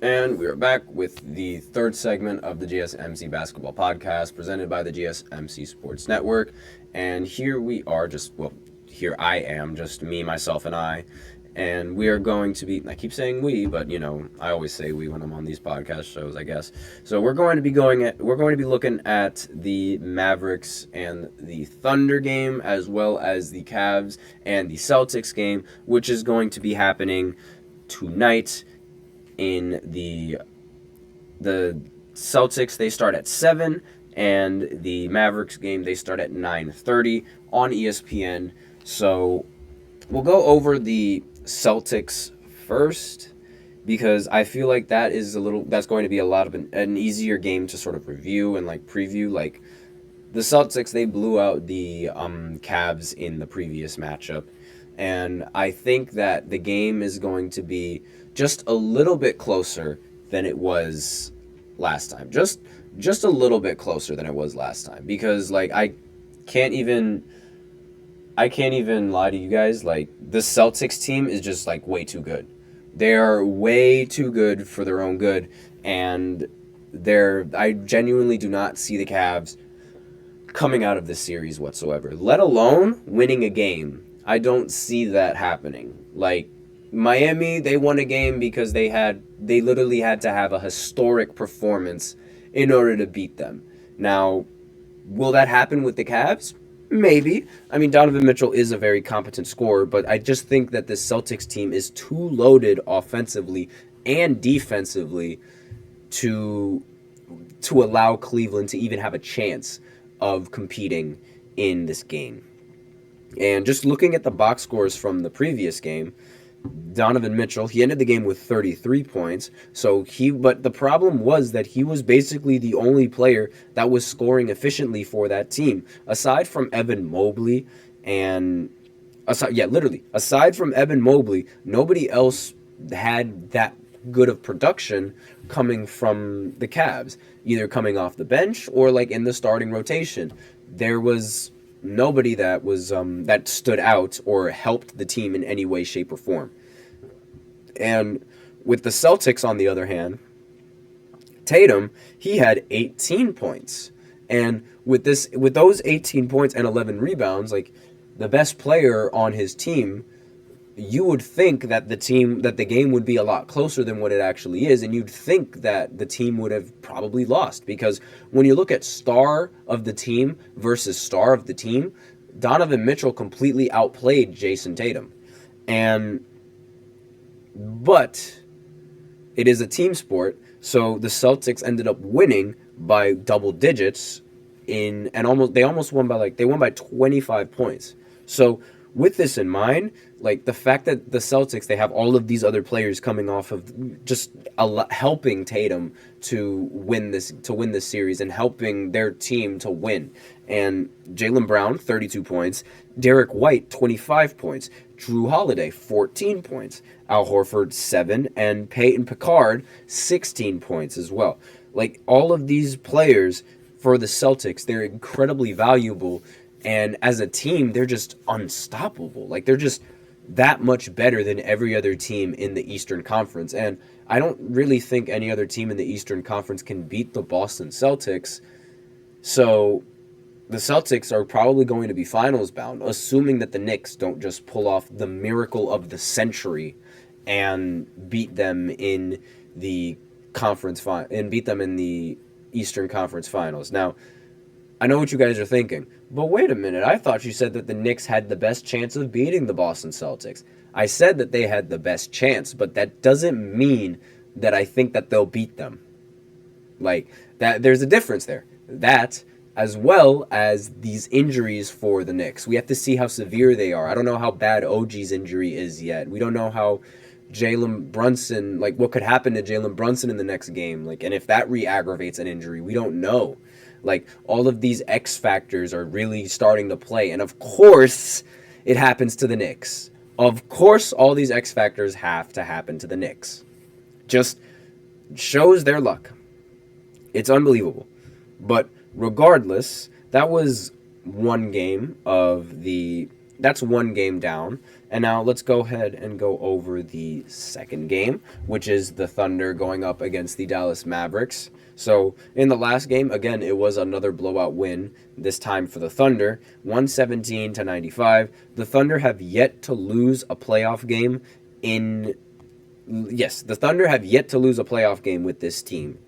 And we are back with the third segment of the GSMC Basketball Podcast presented by the GSMC Sports Network. And here we are, here I am, just me, myself, and I. And we are going to be, I keep saying we, but I always say we when I'm on these podcast shows, I guess. So we're going to be looking at the Mavericks and the Thunder game, as well as the Cavs and the Celtics game, which is going to be happening tonight. In the Celtics, they start at 7, and the Mavericks game, they start at 9:30 on ESPN. So we'll go over the Celtics first, because I feel like that's going to be a lot of an easier game to sort of review and preview. The Celtics, they blew out the Cavs in the previous matchup, and I think that the game is going to be just a little bit closer than it was last time. Just a little bit closer than it was last time, because I can't even lie to you guys. The Celtics team is just way too good. They are way too good for their own good, and I genuinely do not see the Cavs coming out of this series whatsoever, let alone winning a game. I don't see that happening. Miami, they won a game because they literally had to have a historic performance in order to beat them. Now, will that happen with the Cavs? Maybe. I mean, Donovan Mitchell is a very competent scorer, but I just think that the Celtics team is too loaded offensively and defensively to allow Cleveland to even have a chance of competing in this game. And just looking at the box scores from the previous game, Donovan Mitchell, he ended the game with 33 points. But the problem was that he was basically the only player that was scoring efficiently for that team. Aside from Evan Mobley, aside from Evan Mobley, nobody else had that good of production coming from the Cavs, either coming off the bench or in the starting rotation. There was nobody that was that stood out or helped the team in any way, shape, or form. And with the Celtics, on the other hand, Tatum, he had 18 points. And with those 18 points and 11 rebounds, the best player on his team, you would think that the game would be a lot closer than what it actually is, and you'd think that the team would have probably lost, because when you look at star of the team versus star of the team, Donovan Mitchell completely outplayed Jason Tatum. But it is a team sport, so the Celtics ended up winning by double digits they won by 25 points. So with this in mind, the fact that the Celtics, they have all of these other players coming off of just helping Tatum to win this series and helping their team to win. And Jaylen Brown, 32 points. Derek White, 25 points. Drew Holiday, 14 points. Al Horford, 7. And Peyton Picard, 16 points as well. All of these players for the Celtics, they're incredibly valuable. And as a team, they're just unstoppable. They're just that much better than every other team in the Eastern Conference. And I don't really think any other team in the Eastern Conference can beat the Boston Celtics. So the Celtics are probably going to be finals bound, assuming that the Knicks don't just pull off the miracle of the century and beat them in the Eastern Conference Finals. Now, I know what you guys are thinking, but wait a minute, I thought you said that the Knicks had the best chance of beating the Boston Celtics. I said that they had the best chance, but that doesn't mean that I think that they'll beat them. There's a difference there. That, as well as these injuries for the Knicks. We have to see how severe they are. I don't know how bad OG's injury is yet. We don't know how Jalen Brunson, what could happen to Jalen Brunson in the next game. And if that re-aggravates an injury, we don't know. All of these X factors are really starting to play. And of course, it happens to the Knicks. Of course, all these X factors have to happen to the Knicks. Just shows their luck. It's unbelievable. But regardless, that was one game of the that's one game down. And now let's go ahead and go over the second game, which is the Thunder going up against the Dallas Mavericks. So in the last game, again, it was another blowout win, this time for the Thunder, 117-95. The Thunder have yet to lose a playoff game the Thunder have yet to lose a playoff game with this team.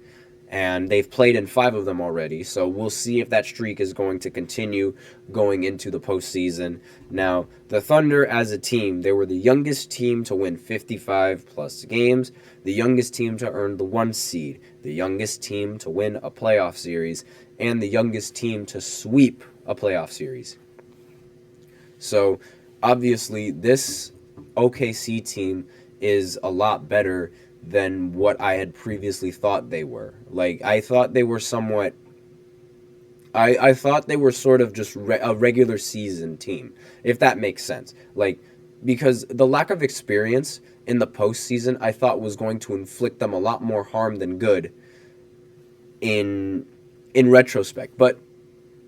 And they've played in 5 of them already, so we'll see if that streak is going to continue going into the postseason. Now, the Thunder as a team, they were the youngest team to win 55-plus games, the youngest team to earn the 1 seed, the youngest team to win a playoff series, and the youngest team to sweep a playoff series. So, obviously, this OKC team is a lot better than what I had previously thought they were. Like, I thought they were somewhat... I thought they were sort of just a regular season team, if that makes sense. Like, because the lack of experience in the postseason, I thought was going to inflict them a lot more harm than good in retrospect. But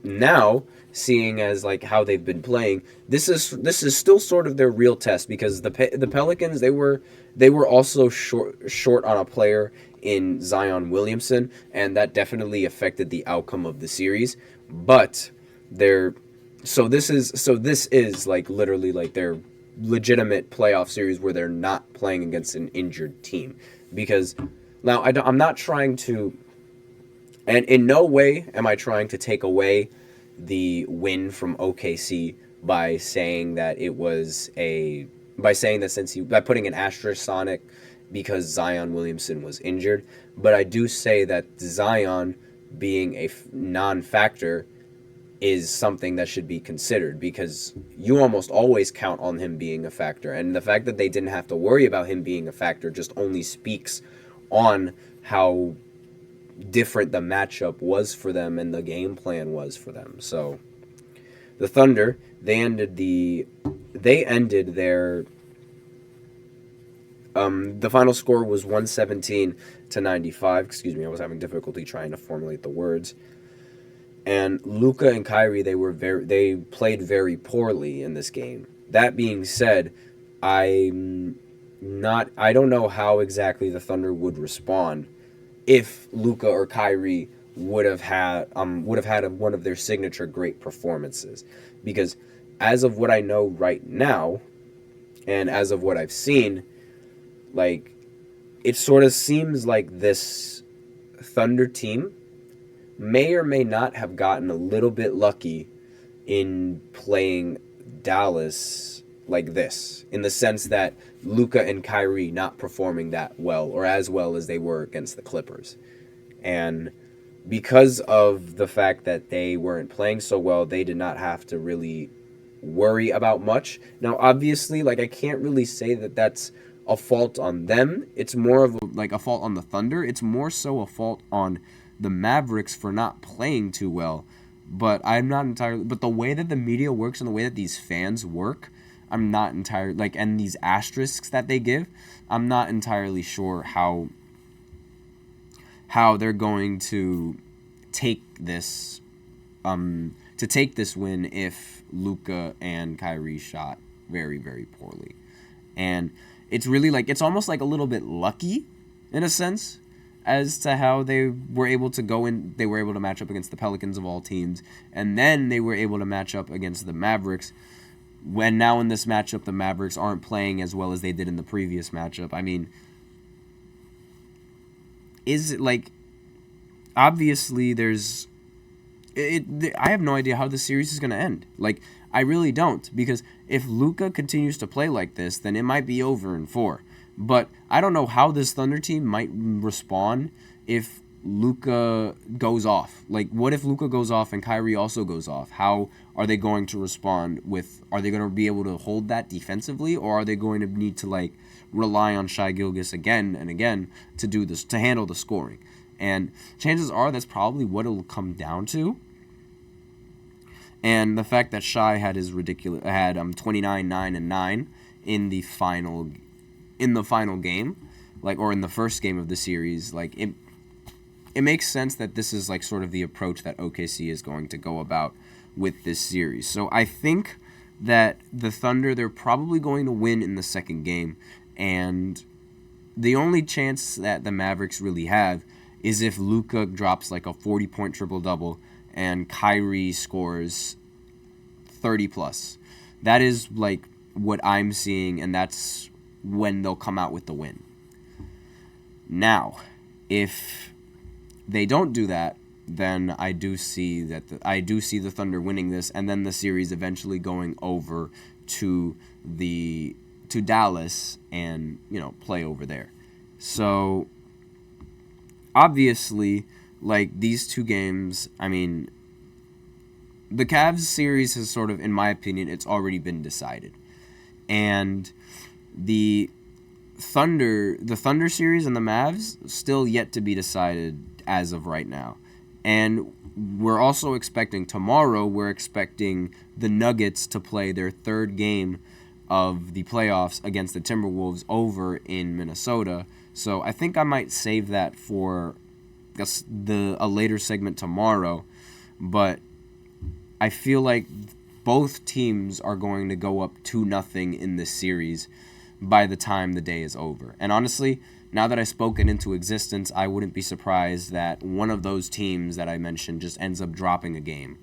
now, seeing as like how they've been playing, this is still sort of their real test, because the Pelicans, they were also short on a player in Zion Williamson, and that definitely affected the outcome of the series. But this is like literally like their legitimate playoff series where they're not playing against an injured team. Because now I'm not trying to, and in no way am I trying to take away the win from OKC by saying that by putting an asterisk on it because Zion Williamson was injured. But I do say that Zion being a non-factor is something that should be considered, because you almost always count on him being a factor. And the fact that they didn't have to worry about him being a factor just only speaks on how different the matchup was for them and the game plan was for them. So the Thunder, they ended their the final score was 117-95. Excuse me, I was having difficulty trying to formulate the words. And Luka and Kyrie, they played very poorly in this game. That being said, I don't know how exactly the Thunder would respond if Luka or Kyrie would have had one of their signature great performances. Because as of what I know right now, and as of what I've seen, like, it sort of seems like this Thunder team may or may not have gotten a little bit lucky in playing Dallas like this, in the sense that Luka and Kyrie not performing that well, or as well as they were against the Clippers. And because of the fact that they weren't playing so well, they did not have to really worry about much. Now, obviously, like, I can't really say that that's a fault on them. It's more of a fault on the Thunder. It's more so a fault on the Mavericks for not playing too well. But but the way that the media works and the way that these fans work, I'm not entirely, and these asterisks that they give, I'm not entirely sure how they're going to take this win if Luka and Kyrie shot very, very poorly. And it's really it's almost like a little bit lucky in a sense as to how they were able to they were able to match up against the Pelicans of all teams, and then they were able to match up against the Mavericks. When now in this matchup, the Mavericks aren't playing as well as they did in the previous matchup. I mean, obviously I have no idea how the series is going to end. I really don't, because if Luka continues to play like this, then it might be over in 4. But I don't know how this Thunder team might respond if Luka goes off. What if Luka goes off and Kyrie also goes off? How are they going to respond are they going to be able to hold that defensively, or are they going to need to rely on Shai Gilgeous again and again to do this, to handle the scoring? And chances are that's probably what it'll come down to. And the fact that Shai had 29, 9, and 9 in the final game, or in the first game of the series, it makes sense that this is sort of the approach that OKC is going to go about with this series. So I think that the Thunder, they're probably going to win in the second game, and the only chance that the Mavericks really have is if Luka drops like a 40-point triple-double and Kyrie scores 30+. That is like what I'm seeing, and that's when they'll come out with the win. Now, if they don't do that, then I do see the Thunder winning this, and then the series eventually going over to Dallas and, play over there. So obviously, like, these two games, I mean, the Cavs series has sort of, in my opinion, it's already been decided. And the Thunder series and the Mavs still yet to be decided as of right now. And we're also expecting the Nuggets to play their third game of the playoffs against the Timberwolves over in Minnesota. So I think I might save that for a later segment tomorrow. But I feel like both teams are going to go up 2-0 in this series by the time the day is over. And honestly, now that I've spoken into existence, I wouldn't be surprised that one of those teams that I mentioned just ends up dropping a game.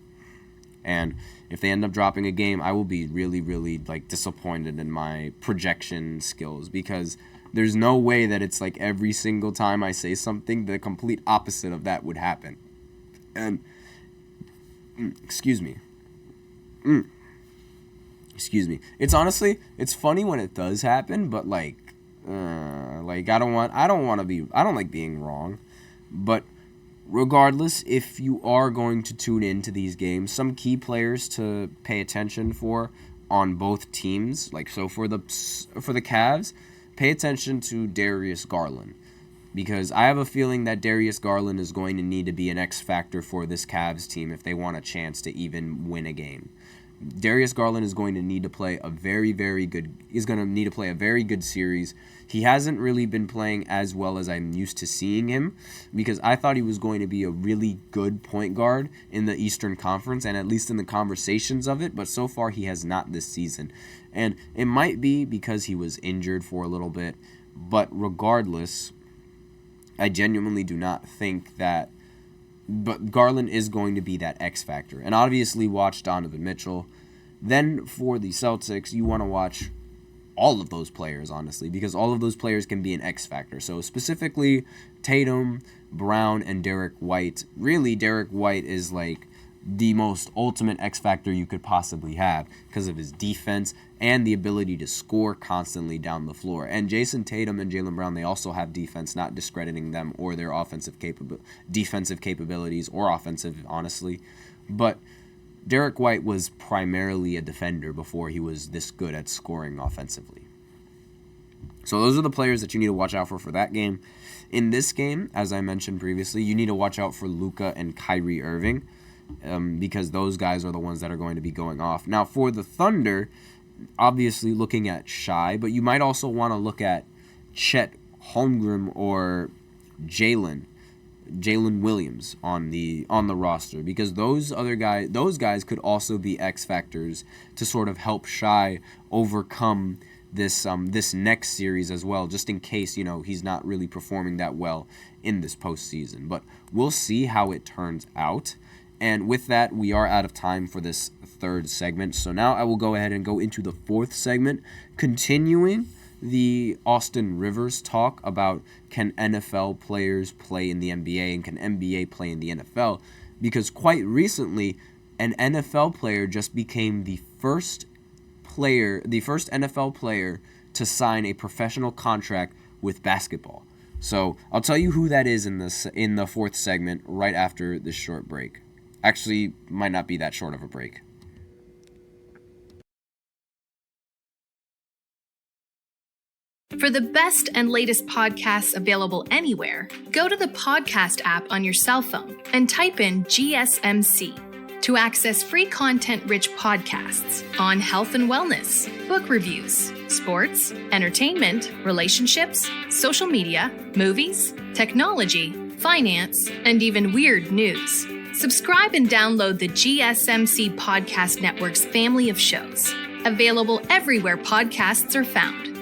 And if they end up dropping a game, I will be really, really disappointed in my projection skills, because there's no way that it's like every single time I say something, the complete opposite of that would happen. And excuse me. It's funny when it does happen, but I don't like being wrong. But regardless, if you are going to tune into these games, some key players to pay attention for on both teams, for the Cavs, pay attention to Darius Garland, because I have a feeling that Darius Garland is going to need to be an X factor for this Cavs team if they want a chance to even win a game. Darius Garland is going to need to play a very, very good series. He hasn't really been playing as well as I'm used to seeing him, because I thought he was going to be a really good point guard in the Eastern Conference, and at least in the conversations of it, but so far he has not this season. And it might be because he was injured for a little bit, but regardless, I genuinely do not think that. But Garland is going to be that X factor. And obviously watch Donovan Mitchell. Then for the Celtics, you want to watch all of those players, honestly, because all of those players can be an X factor. So specifically Tatum, Brown, and Derek White. Really, Derek White is the most ultimate X factor you could possibly have because of his defense and the ability to score constantly down the floor. And Jason Tatum and Jaylen Brown, they also have defense, not discrediting them or their defensive capabilities or offensive, honestly. But Derek White was primarily a defender before he was this good at scoring offensively. So those are the players that you need to watch out for that game. In this game, as I mentioned previously, you need to watch out for Luka and Kyrie Irving, because those guys are the ones that are going to be going off. Now, for the Thunder, obviously looking at Shai, but you might also want to look at Chet Holmgren or Jalen Williams on the roster, because those guys could also be X factors to sort of help Shai overcome this next series as well, just in case he's not really performing that well in this postseason. But we'll see how it turns out. And with that, we are out of time for this third segment. So now I will go ahead and go into the fourth segment, continuing the Austin Rivers talk about can NFL players play in the NBA and can NBA play in the NFL, because quite recently an NFL player just became the first NFL player to sign a professional contract with basketball. So I'll tell you who that is in the fourth segment right after this short break. Actually, might not be that short of a break. For the best and latest podcasts available anywhere, go to the podcast app on your cell phone and type in GSMC to access free content-rich podcasts on health and wellness, book reviews, sports, entertainment, relationships, social media, movies, technology, finance, and even weird news. Subscribe and download the GSMC Podcast Network's family of shows. available everywhere podcasts are found.